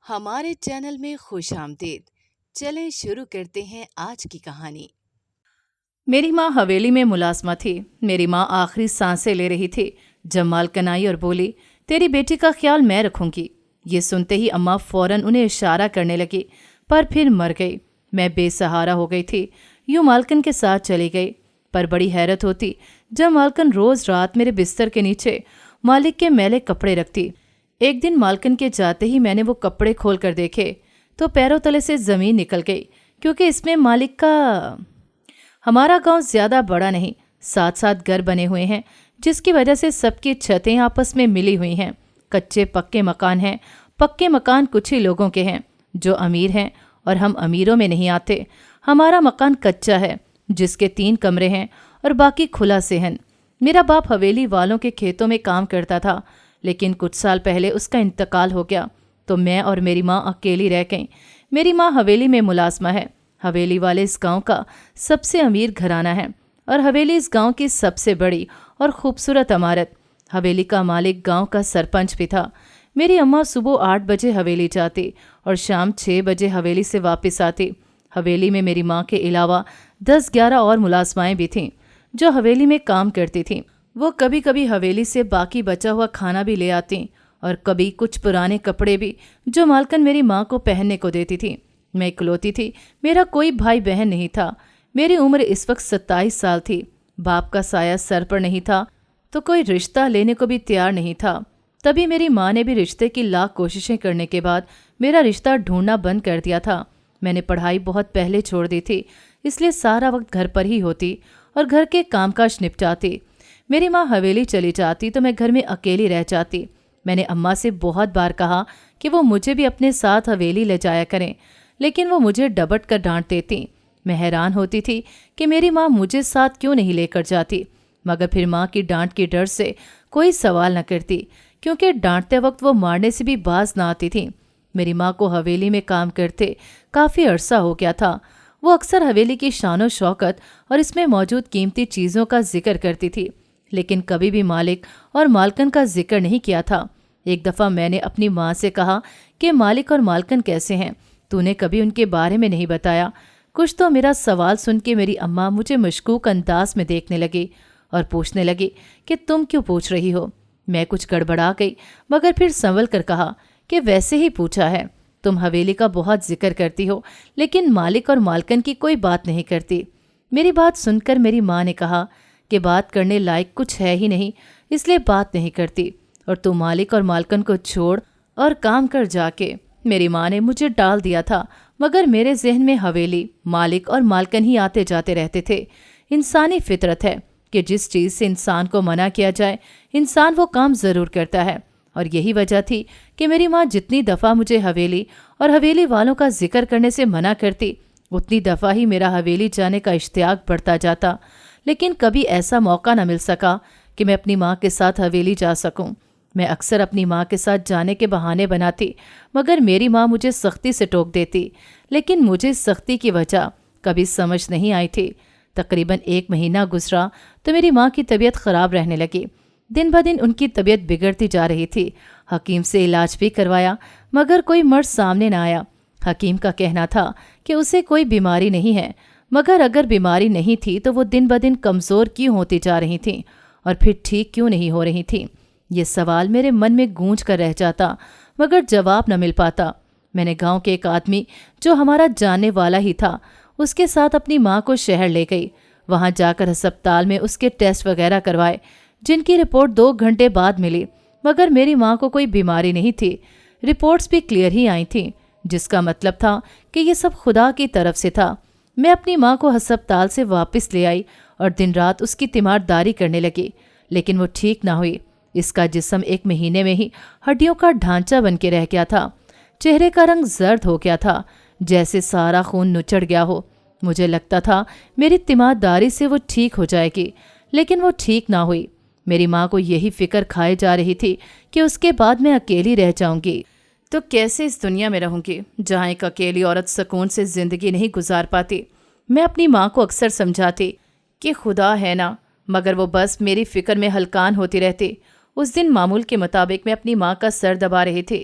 ہمارے چینل میں خوش آمدید۔ چلیں شروع کرتے ہیں آج کی کہانی۔ میری ماں حویلی میں ملازمہ تھی۔ میری ماں آخری سانسیں لے رہی تھی جب مالکن آئی اور بولی، تیری بیٹی کا خیال میں رکھوں گی۔ یہ سنتے ہی اماں فوراً انہیں اشارہ کرنے لگی، پر پھر مر گئی۔ میں بے سہارا ہو گئی تھی، یوں مالکن کے ساتھ چلی گئی۔ پر بڑی حیرت ہوتی جب مالکن روز رات میرے بستر کے نیچے مالک کے میلے کپڑے رکھتی۔ ایک دن مالکن کے جاتے ہی میں نے وہ کپڑے کھول کر دیکھے تو پیروں تلے سے زمین نکل گئی، کیونکہ اس میں مالک کا... ہمارا گاؤں زیادہ بڑا نہیں، ساتھ ساتھ گھر بنے ہوئے ہیں، جس کی وجہ سے سب کی چھتیں آپس میں ملی ہوئی ہیں۔ کچے پکے مکان ہیں۔ پکے مکان کچھ ہی لوگوں کے ہیں جو امیر ہیں، اور ہم امیروں میں نہیں آتے۔ ہمارا مکان کچا ہے، جس کے 3 کمرے ہیں اور باقی کھلا صحن۔ میرا باپ حویلی والوں کے کھیتوں میں کام کرتا تھا، لیکن کچھ سال پہلے اس کا انتقال ہو گیا تو میں اور میری ماں اکیلی رہ گئیں۔ میری ماں حویلی میں ملازمہ ہے۔ حویلی والے اس گاؤں کا سب سے امیر گھرانہ ہے، اور حویلی اس گاؤں کی سب سے بڑی اور خوبصورت عمارت۔ حویلی کا مالک گاؤں کا سرپنچ بھی تھا۔ میری اماں صبح 8 بجے حویلی جاتی اور شام 6 بجے حویلی سے واپس آتی۔ حویلی میں میری ماں کے علاوہ 10-11 اور ملازمائیں بھی تھیں جو حویلی میں کام کرتی تھیں۔ وہ کبھی کبھی حویلی سے باقی بچا ہوا کھانا بھی لے آتی، اور کبھی کچھ پرانے کپڑے بھی جو مالکن میری ماں کو پہننے کو دیتی تھی۔ میں اکلوتی تھی، میرا کوئی بھائی بہن نہیں تھا۔ میری عمر اس وقت 27 سال تھی۔ باپ کا سایہ سر پر نہیں تھا تو کوئی رشتہ لینے کو بھی تیار نہیں تھا۔ تبھی میری ماں نے بھی رشتے کی لاکھ کوششیں کرنے کے بعد میرا رشتہ ڈھونڈنا بند کر دیا تھا۔ میں نے پڑھائی بہت پہلے چھوڑ دی تھی، اس لیے سارا وقت گھر پر ہی ہوتی اور گھر کے کام کاج نپٹاتی۔ میری ماں حویلی چلی جاتی تو میں گھر میں اکیلی رہ جاتی۔ میں نے اماں سے بہت بار کہا کہ وہ مجھے بھی اپنے ساتھ حویلی لے جایا کریں، لیکن وہ مجھے ڈبٹ کر ڈانٹ دیتی۔ میں حیران ہوتی تھی کہ میری ماں مجھے ساتھ کیوں نہیں لے کر جاتی، مگر پھر ماں کی ڈانٹ کے ڈر سے کوئی سوال نہ کرتی، کیونکہ ڈانٹتے وقت وہ مارنے سے بھی باز نہ آتی تھی۔ میری ماں کو حویلی میں کام کرتے کافی عرصہ ہو گیا تھا۔ وہ اکثر حویلی کی شان و شوکت اور اس میں موجود قیمتی چیزوں کا ذکر کرتی تھی، لیکن کبھی بھی مالک اور مالکن کا ذکر نہیں کیا تھا۔ ایک دفعہ میں نے اپنی ماں سے کہا کہ مالک اور مالکن کیسے ہیں، تو نے کبھی ان کے بارے میں نہیں بتایا۔ کچھ تو میرا سوال سن کے میری اماں مجھے مشکوک انداز میں دیکھنے لگی اور پوچھنے لگی کہ تم کیوں پوچھ رہی ہو؟ میں کچھ گڑبڑا گئی، مگر پھر سنبھل کر کہا کہ ویسے ہی پوچھا ہے۔ تم حویلی کا بہت ذکر کرتی ہو، لیکن مالک اور مالکن کی کوئی بات نہیں کرتی۔ میری بات سن کر میری ماں نے کہا کہ بات کرنے لائق کچھ ہے ہی نہیں، اس لیے بات نہیں کرتی، اور تو مالک اور مالکن کو چھوڑ اور کام کر جا کے۔ میری ماں نے مجھے ٹال دیا تھا، مگر میرے ذہن میں حویلی، مالک اور مالکن ہی آتے جاتے رہتے تھے۔ انسانی فطرت ہے کہ جس چیز سے انسان کو منع کیا جائے، انسان وہ کام ضرور کرتا ہے، اور یہی وجہ تھی کہ میری ماں جتنی دفعہ مجھے حویلی اور حویلی والوں کا ذکر کرنے سے منع کرتی، اتنی دفعہ ہی میرا حویلی جانے کا اشتیاق بڑھتا جاتا۔ لیکن کبھی ایسا موقع نہ مل سکا کہ میں اپنی ماں کے ساتھ حویلی جا سکوں۔ میں اکثر اپنی ماں کے ساتھ جانے کے بہانے بناتی، مگر میری ماں مجھے سختی سے ٹوک دیتی، لیکن مجھے سختی کی وجہ کبھی سمجھ نہیں آئی تھی۔ تقریباً 1 مہینہ گزرا تو میری ماں کی طبیعت خراب رہنے لگی۔ دن بدن ان کی طبیعت بگڑتی جا رہی تھی۔ حکیم سے علاج بھی کروایا، مگر کوئی مرض سامنے نہ آیا۔ حکیم کا کہنا تھا کہ اسے کوئی بیماری نہیں ہے، مگر اگر بیماری نہیں تھی تو وہ دن بدن کمزور کیوں ہوتی جا رہی تھیں، اور پھر ٹھیک کیوں نہیں ہو رہی تھیں؟ یہ سوال میرے من میں گونج کر رہ جاتا، مگر جواب نہ مل پاتا۔ میں نے گاؤں کے ایک آدمی جو ہمارا جاننے والا ہی تھا، اس کے ساتھ اپنی ماں کو شہر لے گئی۔ وہاں جا کر ہسپتال میں اس کے ٹیسٹ وغیرہ کروائے، جن کی رپورٹ 2 گھنٹے بعد ملی، مگر میری ماں کو کوئی بیماری نہیں تھی۔ رپورٹس بھی کلیئر ہی آئی تھیں، جس کا مطلب تھا کہ یہ سب خدا کی طرف سے تھا۔ میں اپنی ماں کو ہسپتال سے واپس لے آئی اور دن رات اس کی تیمارداری کرنے لگی، لیکن وہ ٹھیک نہ ہوئی۔ اس کا جسم 1 مہینے میں ہی ہڈیوں کا ڈھانچہ بن کے رہ گیا تھا۔ چہرے کا رنگ زرد ہو گیا تھا، جیسے سارا خون نچڑ گیا ہو۔ مجھے لگتا تھا میری تیمارداری سے وہ ٹھیک ہو جائے گی، لیکن وہ ٹھیک نہ ہوئی۔ میری ماں کو یہی فکر کھائے جا رہی تھی کہ اس کے بعد میں اکیلی رہ جاؤں گی تو کیسے اس دنیا میں رہوں گی جہاں ایک اکیلی عورت سکون سے زندگی نہیں گزار پاتی۔ میں اپنی ماں کو اکثر سمجھاتی کہ خدا ہے نا، مگر وہ بس میری فکر میں ہلکان ہوتی رہتی۔ اس دن معمول کے مطابق میں اپنی ماں کا سر دبا رہی تھی۔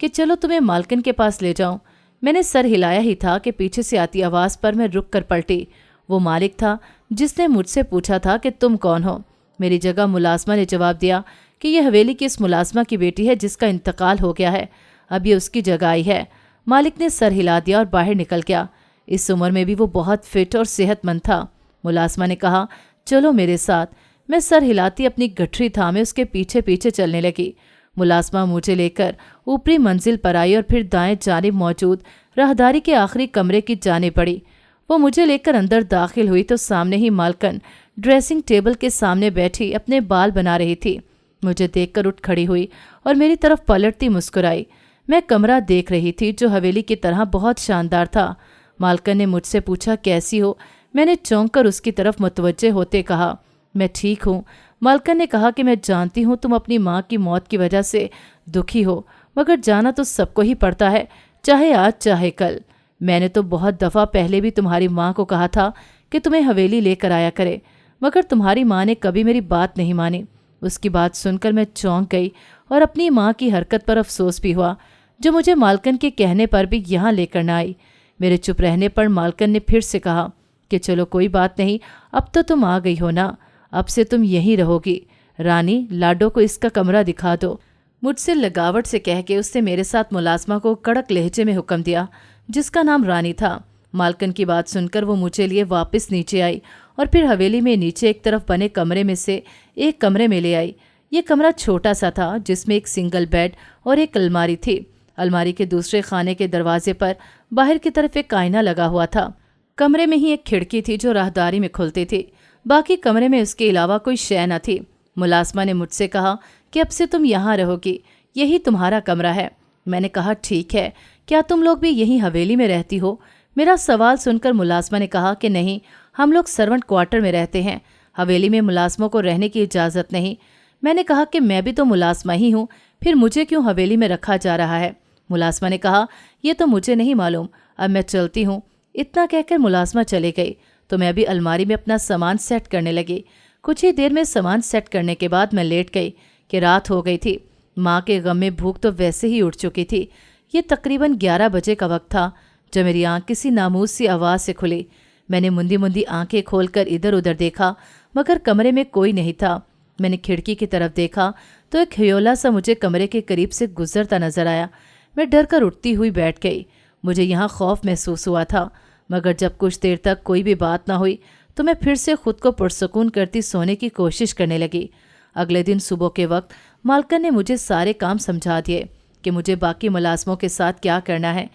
کہ چلو تمہیں مالکن کے پاس لے جاؤں۔ میں نے سر ہلایا ہی تھا کہ پیچھے سے آتی آواز پر میں رک کر پلٹی۔ وہ مالک تھا جس نے مجھ سے پوچھا تھا کہ تم کون ہو۔ میری جگہ ملازمہ نے جواب دیا کہ یہ حویلی کی اس ملازمہ کی بیٹی ہے جس کا انتقال ہو گیا ہے، اب یہ اس کی جگہ آئی ہے۔ مالک نے سر ہلا دیا اور باہر نکل گیا۔ اس عمر میں بھی وہ بہت فٹ اور صحت مند تھا۔ ملازمہ نے کہا چلو میرے ساتھ۔ میں سر ہلاتی اپنی گٹھری تھامے اس کے پیچھے پیچھے چلنے لگی۔ ملازمہ مجھے لے کر اوپری منزل پر آئی اور پھر دائیں جانب موجود راہداری کے آخری کمرے کی جانب بڑھی۔ وہ مجھے لے کر اندر داخل ہوئی تو سامنے ہی مالکن ڈریسنگ ٹیبل کے سامنے بیٹھی اپنے بال بنا رہی تھی۔ مجھے دیکھ کر اٹھ کھڑی ہوئی اور میری طرف پلٹتی مسکرائی۔ میں کمرہ دیکھ رہی تھی جو حویلی کی طرح بہت شاندار تھا۔ مالکن نے مجھ سے پوچھا کیسی ہو؟ میں نے چونک کر اس کی طرف متوجہ ہوتے کہا میں ٹھیک ہوں۔ مالکن نے کہا کہ میں جانتی ہوں تم اپنی ماں کی موت کی وجہ سے دکھی ہو، مگر جانا تو سب کو ہی پڑتا ہے، چاہے آج چاہے کل۔ میں نے تو بہت دفعہ پہلے بھی تمہاری ماں کو کہا تھا کہ تمہیں حویلی لے کر آیا کرے، مگر تمہاری ماں نے کبھی میری بات نہیں مانی۔ اس کی بات سن کر میں چونک گئی اور اپنی ماں کی حرکت پر افسوس بھی ہوا جو مجھے مالکن کے کہنے پر بھی یہاں لے کر نہ آئی۔ میرے چپ رہنے پر مالکن نے پھر سے کہا کہ چلو کوئی بات نہیں، اب تو تم آ گئی ہو نا، اب سے تم یہیں رہو گی۔ رانی، لاڈو کو اس کا کمرہ دکھا دو۔ مجھ سے لگاوٹ سے کہہ کے اس نے میرے ساتھ ملازمہ کو کڑک لہجے میں حکم دیا جس کا نام رانی تھا۔ مالکن کی بات سن کر وہ مجھے لیے واپس نیچے آئی اور پھر حویلی میں نیچے ایک طرف بنے کمرے میں سے ایک کمرے میں لے آئی۔ یہ کمرہ چھوٹا سا تھا جس میں ایک سنگل بیڈ اور ایک الماری تھی۔ الماری کے دوسرے خانے کے دروازے پر باہر کی طرف ایک آئینہ لگا ہوا تھا۔ کمرے میں ہی ایک کھڑکی تھی جو راہداری میں کھلتی تھی۔ باقی کمرے میں اس کے علاوہ کوئی شے نہ تھی۔ ملازمہ نے مجھ سے کہا کہ اب سے تم یہاں رہو گی، یہی تمہارا کمرہ ہے۔ میں نے کہا ٹھیک ہے، کیا تم لوگ بھی یہی حویلی میں رہتی ہو؟ میرا سوال سن کر ملازمہ نے کہا کہ نہیں، ہم لوگ سرونٹ کوارٹر میں رہتے ہیں، حویلی میں ملازموں کو رہنے کی اجازت نہیں۔ میں نے کہا کہ میں بھی تو ملازمہ ہی ہوں، پھر مجھے کیوں حویلی میں رکھا جا رہا ہے؟ ملازمہ نے کہا یہ تو مجھے نہیں معلوم، اب میں چلتی ہوں۔ اتنا کہہ کر ملازمہ چلے گئی تو میں ابھی الماری میں اپنا سامان سیٹ کرنے لگی۔ کچھ ہی دیر میں سامان سیٹ کرنے کے بعد میں لیٹ گئی کہ رات ہو گئی تھی۔ ماں کے غم میں بھوک تو ویسے ہی اٹھ چکی تھی۔ یہ تقریباً 11 بجے کا وقت تھا جب میری آنکھ کسی ناموز سی آواز سے کھلی۔ میں نے مندی مندی آنکھیں کھول کر ادھر ادھر دیکھا مگر کمرے میں کوئی نہیں تھا۔ میں نے کھڑکی کی طرف دیکھا تو ایک ہیولا سا مجھے کمرے کے قریب سے گزرتا نظر آیا۔ میں ڈر کر اٹھتی ہوئی بیٹھ گئی۔ مجھے یہاں خوف محسوس ہوا تھا، مگر جب کچھ دیر تک کوئی بھی بات نہ ہوئی تو میں پھر سے خود کو پرسکون کرتی سونے کی کوشش کرنے لگی۔ اگلے دن صبح کے وقت مالکن نے مجھے سارے کام سمجھا دیے کہ مجھے باقی ملازموں کے ساتھ کیا کرنا ہے۔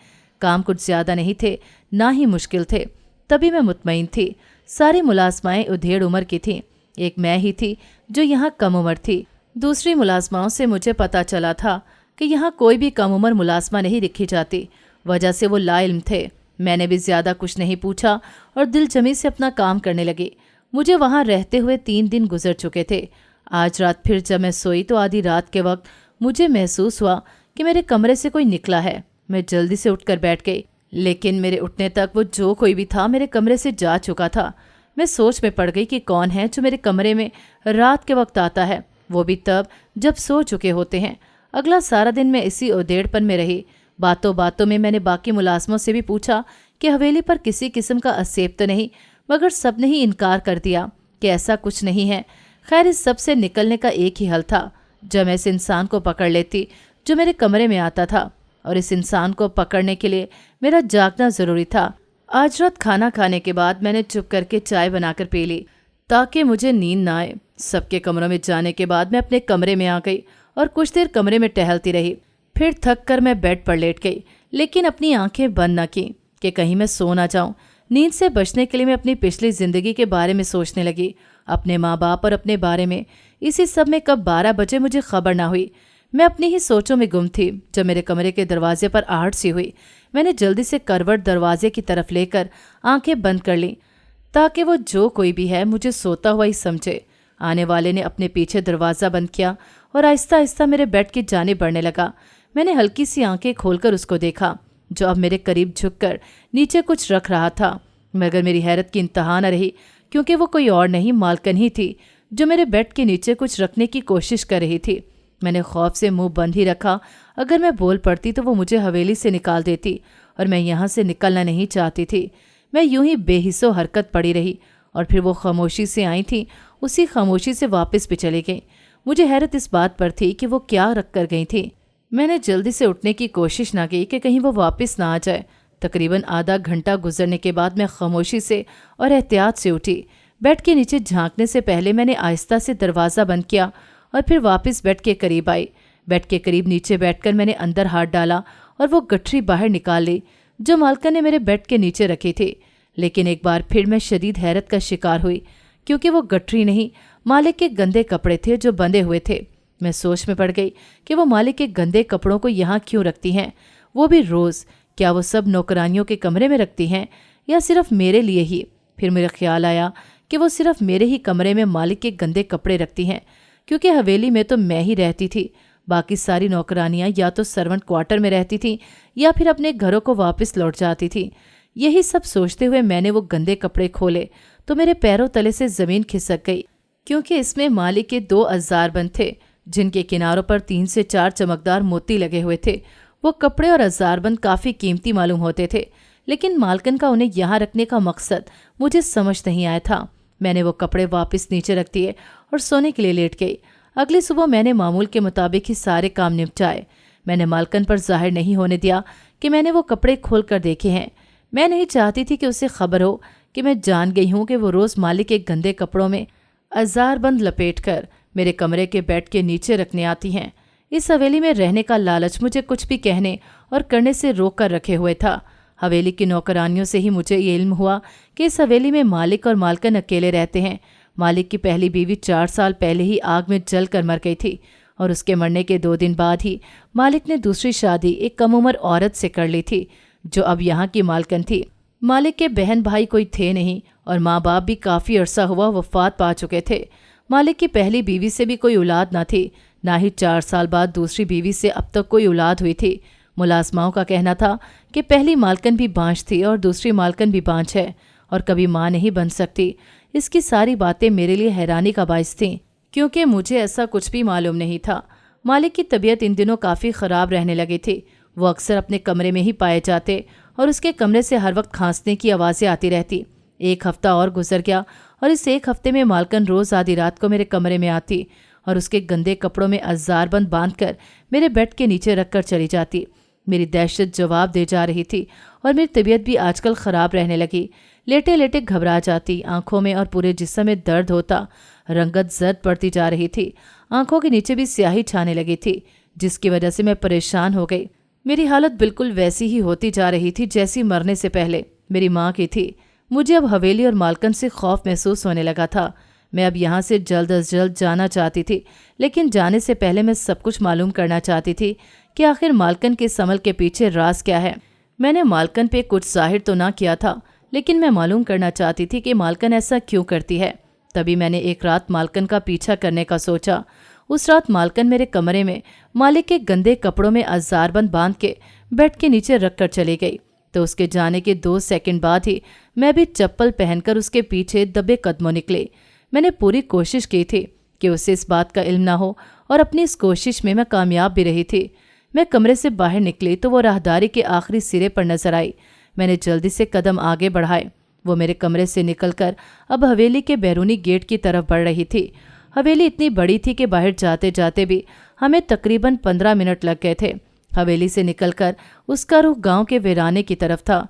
کام کچھ زیادہ نہیں تھے، نہ ہی مشکل تھے، تبھی میں مطمئن تھی۔ ساری ملازمائیں ادھیڑ عمر کی تھیں، ایک میں ہی تھی جو یہاں کم عمر تھی۔ دوسری ملازماؤں سے مجھے پتہ چلا تھا کہ یہاں کوئی بھی کم عمر ملازمہ نہیں رکھی جاتی، وجہ سے وہ لا علم تھے۔ میں نے بھی زیادہ کچھ نہیں پوچھا اور دل جمی سے اپنا کام کرنے لگی۔ مجھے وہاں رہتے ہوئے 3 دن گزر چکے تھے۔ آج رات پھر جب میں سوئی تو آدھی رات کے وقت مجھے محسوس ہوا کہ میرے کمرے سے کوئی نکلا ہے۔ میں جلدی سے اٹھ کر بیٹھ گئی، لیکن میرے اٹھنے تک وہ جو کوئی بھی تھا میرے کمرے سے جا چکا تھا۔ میں سوچ میں پڑ گئی کہ کون ہے جو میرے کمرے میں رات کے وقت آتا ہے، وہ بھی تب جب سو چکے ہوتے ہیں۔ اگلا سارا دن میں اسی ادھیڑ پن میں رہی۔ باتوں باتوں میں نے باقی ملازموں سے بھی پوچھا کہ حویلی پر کسی قسم کا اسیب تو نہیں، مگر سب نے ہی انکار کر دیا کہ ایسا کچھ نہیں ہے۔ خیر، اس سب سے نکلنے کا ایک ہی حل تھا، جب میں اس انسان کو پکڑ لیتی جو میرے کمرے میں آتا تھا، اور اس انسان کو پکڑنے کے لیے میرا جاگنا ضروری تھا۔ آج رات کھانا کھانے کے بعد میں نے چپ کر کے چائے بنا کر پی لی تاکہ مجھے نیند نہ آئے۔ سب کے کمروں میں جانے کے بعد میں اپنے کمرے میں آ گئی اور کچھ دیر کمرے میں ٹہلتی رہی۔ پھر تھک کر میں بیڈ پر لیٹ گئی، لیکن اپنی آنکھیں بند نہ کی کہ کہیں میں سو نہ جاؤں۔ نیند سے بچنے کے لیے میں اپنی پچھلی زندگی کے بارے میں سوچنے لگی، اپنے ماں باپ اور اپنے بارے میں۔ اسی سب میں کب 12 بجے مجھے خبر نہ ہوئی۔ میں اپنی ہی سوچوں میں گم تھی جب میرے کمرے کے دروازے پر آہٹ سی ہوئی۔ میں نے جلدی سے کروٹ دروازے کی طرف لے کر آنکھیں بند کر لیں تاکہ وہ جو کوئی بھی ہے مجھے سوتا ہوا ہی سمجھے۔ آنے والے نے اپنے پیچھے دروازہ بند کیا اور آہستہ آہستہ میرے بیڈ کی جانب بڑھنے لگا۔ میں نے ہلکی سی آنکھیں کھول کر اس کو دیکھا جو اب میرے قریب جھک کر نیچے کچھ رکھ رہا تھا، مگر میری حیرت کی انتہا نہ رہی کیونکہ وہ کوئی اور نہیں، مالکن ہی تھی جو میرے بیڈ کے نیچے کچھ رکھنے کی کوشش کر رہی تھی۔ میں نے خوف سے منہ بند ہی رکھا۔ اگر میں بول پڑتی تو وہ مجھے حویلی سے نکال دیتی اور میں یہاں سے نکلنا نہیں چاہتی تھی۔ میں یوں ہی بے حس و حرکت پڑی رہی اور پھر وہ خاموشی سے آئی تھیں، اسی خاموشی سے واپس بھی چلی گئیں۔ مجھے حیرت اس بات پر تھی کہ وہ کیا رکھ کر گئی تھیں۔ میں نے جلدی سے اٹھنے کی کوشش نہ کی کہ کہیں وہ واپس نہ آ جائے۔ تقریباً آدھا گھنٹہ گزرنے کے بعد میں خاموشی سے اور احتیاط سے اٹھی۔ بیڈ کے نیچے جھانکنے سے پہلے میں نے آہستہ سے دروازہ بند کیا اور پھر واپس بیڈ کے قریب آئی۔ بیڈ کے قریب نیچے بیٹھ کر میں نے اندر ہاتھ ڈالا اور وہ گٹھری باہر نکال لی جو مالکن نے میرے بیڈ کے نیچے رکھی تھی۔ لیکن ایک بار پھر میں شدید حیرت کا شکار ہوئی، کیونکہ وہ گٹھری نہیں، مالک کے گندے کپڑے تھے جو بندھے ہوئے تھے۔ میں سوچ میں پڑ گئی کہ وہ مالک کے گندے کپڑوں کو یہاں کیوں رکھتی ہیں، وہ بھی روز۔ کیا وہ سب نوکرانیوں کے کمرے میں رکھتی ہیں یا صرف میرے لیے ہی؟ پھر میرے خیال آیا کہ وہ صرف میرے ہی کمرے میں مالک کے گندے کپڑے رکھتی ہیں، کیونکہ حویلی میں تو میں ہی رہتی تھی۔ باقی ساری نوکرانیاں یا تو سرونٹ کوارٹر میں رہتی تھیں یا پھر اپنے گھروں کو واپس لوٹ جاتی تھیں۔ یہی سب سوچتے ہوئے میں نے وہ گندے کپڑے کھولے تو میرے پیروں تلے سے زمین کھسک گئی، کیونکہ اس میں مالک کے 2 ازار بند تھے جن کے کناروں پر 3 سے 4 چمکدار موتی لگے ہوئے تھے۔ وہ کپڑے اور ازار بند کافی قیمتی معلوم ہوتے تھے، لیکن مالکن کا انہیں یہاں رکھنے کا مقصد مجھے سمجھ نہیں آیا تھا۔ میں نے وہ کپڑے واپس نیچے رکھ دیے اور سونے کے لیے لیٹ گئی۔ اگلی صبح میں نے معمول کے مطابق ہی سارے کام نپٹائے۔ میں نے مالکن پر ظاہر نہیں ہونے دیا کہ میں نے وہ کپڑے کھول کر دیکھے ہیں۔ میں نہیں چاہتی تھی کہ اسے خبر ہو کہ میں جان گئی ہوں کہ وہ روز مالک کے گندے کپڑوں میں ازار بند لپیٹ کر میرے کمرے کے بیڈ کے نیچے رکھنے آتی ہیں۔ اس حویلی میں رہنے کا لالچ مجھے کچھ بھی کہنے اور کرنے سے روک کر رکھے ہوئے تھا۔ حویلی کی نوکرانیوں سے ہی مجھے یہ علم ہوا کہ اس حویلی میں مالک اور مالکن اکیلے رہتے ہیں۔ مالک کی پہلی بیوی 4 سال پہلے ہی آگ میں جل کر مر گئی تھی اور اس کے مرنے کے 2 دن بعد ہی مالک نے دوسری شادی ایک کم عمر عورت سے کر لی تھی جو اب یہاں کی مالکن تھی۔ مالک کے بہن بھائی کوئی تھے نہیں اور ماں باپ بھی کافی عرصہ ہوا وفات پا چکے تھے۔ مالک کی پہلی بیوی سے بھی کوئی اولاد نہ تھی، نہ ہی 4 سال بعد دوسری بیوی سے اب تک کوئی اولاد ہوئی تھی۔ ملازماؤں کا کہنا تھا کہ پہلی مالکن بھی بانجھ تھی اور دوسری مالکن بھی بانجھ ہے اور کبھی ماں نہیں بن سکتی۔ اس کی ساری باتیں میرے لیے حیرانی کا باعث تھیں، کیونکہ مجھے ایسا کچھ بھی معلوم نہیں تھا۔ مالک کی طبیعت ان دنوں کافی خراب رہنے لگی تھی۔ وہ اکثر اپنے کمرے میں ہی پائے جاتے اور اس کے کمرے سے ہر وقت کھانسنے کی آوازیں آتی رہتی۔ 1 ہفتہ اور گزر گیا اور اس 1 ہفتے میں مالکن روز آدھی رات کو میرے کمرے میں آتی اور اس کے گندے کپڑوں میں ازار بند باندھ کر میرے بیڈ کے نیچے رکھ کر چلی جاتی۔ میری دہشت جواب دے جا رہی تھی اور میری طبیعت بھی آج کل خراب رہنے لگی۔ لیٹے لیٹے گھبرا جاتی، آنکھوں میں اور پورے جسم میں درد ہوتا، رنگت زرد پڑتی جا رہی تھی، آنکھوں کے نیچے بھی سیاہی چھانے لگی تھی جس کی وجہ سے میں پریشان ہو گئی۔ میری حالت بالکل ویسی ہی ہوتی جا رہی تھی جیسی مرنے سے پہلے میری ماں کی تھی۔ مجھے اب حویلی اور مالکن سے خوف محسوس ہونے لگا تھا۔ میں اب یہاں سے جلد از جلد جانا چاہتی تھی، لیکن جانے سے پہلے میں سب کچھ معلوم کرنا چاہتی تھی کہ آخر مالکن کے اس عمل کے پیچھے راز کیا ہے۔ میں نے مالکن پہ کچھ ظاہر تو نہ کیا تھا، لیکن میں معلوم کرنا چاہتی تھی کہ مالکن ایسا کیوں کرتی ہے۔ تبھی میں نے ایک رات مالکن کا پیچھا کرنے کا سوچا۔ اس رات مالکن میرے کمرے میں مالک کے گندے کپڑوں میں ازار بند باندھ کے بیڈ کے نیچے رکھ کر چلی گئی، تو اس کے جانے کے 2 سیکنڈ بعد ہی میں بھی چپل پہن کر اس کے پیچھے دبے قدموں نکلے۔ میں نے پوری کوشش کی تھی کہ اسے اس بات کا علم نہ ہو اور اپنی اس کوشش میں کامیاب بھی رہی تھی۔ میں کمرے سے باہر نکلی تو وہ راہداری کے آخری سرے پر نظر آئی۔ میں نے جلدی سے قدم آگے بڑھائے۔ وہ میرے کمرے سے نکل کر اب حویلی کے بیرونی گیٹ کی طرف بڑھ رہی تھی۔ حویلی اتنی بڑی تھی کہ باہر جاتے جاتے بھی ہمیں تقریباً 15 منٹ لگ گئے تھے۔ حویلی سے نکل کر اس کا رخ گاؤں کے ویرانے کی طرف تھا۔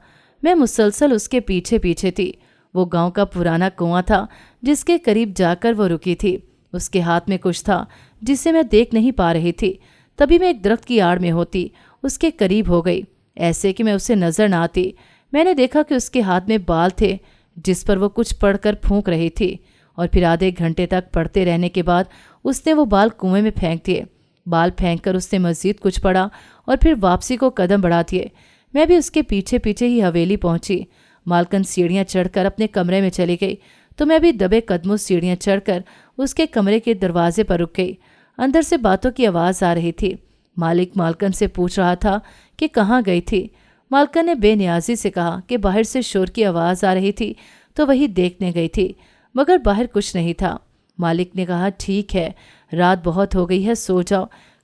میں مسلسل اس کے پیچھے پیچھے تھی۔ وہ گاؤں کا پرانا کنواں تھا جس کے قریب جا کر وہ رکی تھی۔ اس کے ہاتھ میں کچھ تھا جسے میں دیکھ نہیں پا رہی تھی۔ تبھی میں ایک درخت کی آڑ میں ہوتی اس کے قریب ہو گئی، ایسے کہ میں اسے نظر نہ آتی۔ میں نے دیکھا کہ اس کے ہاتھ میں بال تھے جس پر وہ کچھ پڑھ کر پھونک رہی تھی، اور پھر آدھے گھنٹے تک پڑھتے رہنے کے بعد اس نے وہ بال کنویں میں پھینک دیے۔ بال پھینک کر اس نے مزید کچھ پڑھا اور پھر واپسی کو قدم بڑھا دیے۔ میں بھی اس کے پیچھے پیچھے ہی حویلی پہنچی۔ مالکن سیڑھیاں چڑھ کر اپنے کمرے میں چلی گئی تو میں بھی دبے قدموں سیڑھیاں چڑھ کر اس کے کمرے کے دروازے پر رک گئی۔ اندر سے باتوں کی آواز آ رہی تھی۔ مالک مالکن سے پوچھ رہا تھا کہ کہاں گئی تھی۔ مالکن نے بے نیازی سے کہا کہ باہر سے شور کی آواز آ رہی تھی تو وہی دیکھنے گئی تھی، مگر باہر کچھ نہیں تھا۔ مالک نے کہا ٹھیک ہے، رات بہت ہو گئی ہے، سو جاؤ،